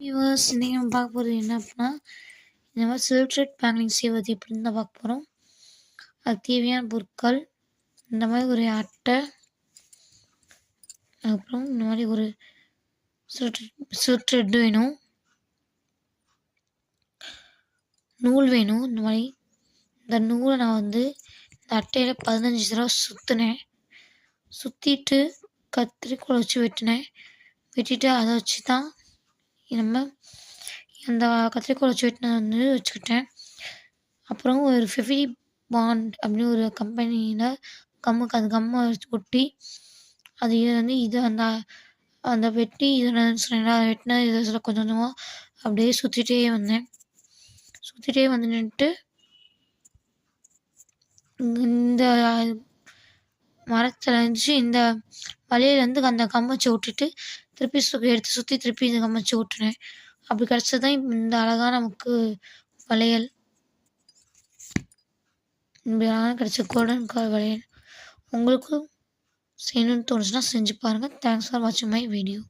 Viewers இன்றைக்கி நம்ம பார்க்க போகிறது என்ன அப்படின்னா, இந்த மாதிரி செல்ஃப் த்ரெட் பேங்கிங் செய்வது எப்படின்னு தான் பார்க்க போகிறோம். அதுக்கு தேவையான பொருட்கள் இந்த மாதிரி ஒரு அட்டை, அதுக்கப்புறம் இந்த மாதிரி ஒரு சில்க் த்ரெட் வேணும், நூல் வேணும். இந்த மாதிரி இந்த நூலை நான் இந்த அட்டையில் 15 தடவை சுற்றினேன். சுற்றிட்டு கத்திரிக்கோல் வச்சு வெட்டிட்டு அதை வச்சு தான் நம்ம அந்த கத்திரிக்கோல் வச்சு வெட்டினதை வச்சுக்கிட்டேன். அப்புறம் ஒரு ஃபெவி பாண்ட் அப்படின்னு ஒரு கம்பெனியில் அந்த கம்மை ஒட்டி அது இது அந்த வெட்டி சொன்னேன்னா வெட்டின இதை கொஞ்சம் கொஞ்சமாக அப்படியே சுற்றிட்டே வந்து நின்றுட்டு இந்த மரத்தில் இருந்துச்சு இந்த வலையிலேருந்து அந்த கம்மச்சை விட்டுட்டு திருப்பி எடுத்து சுற்றி திருப்பி இந்த கம்மச்சை விட்டுனேன். அப்படி கிடச்சதான் இந்த அழகான நமக்கு வளையல். இப்படி அழகாக கிடச்ச கோல்டன் கலர் வளையல். உங்களுக்கும் செய்யணும்னு தோணுச்சுன்னா செஞ்சு பாருங்கள். தேங்க்ஸ் ஃபார் வாட்சிங் மை வீடியோ.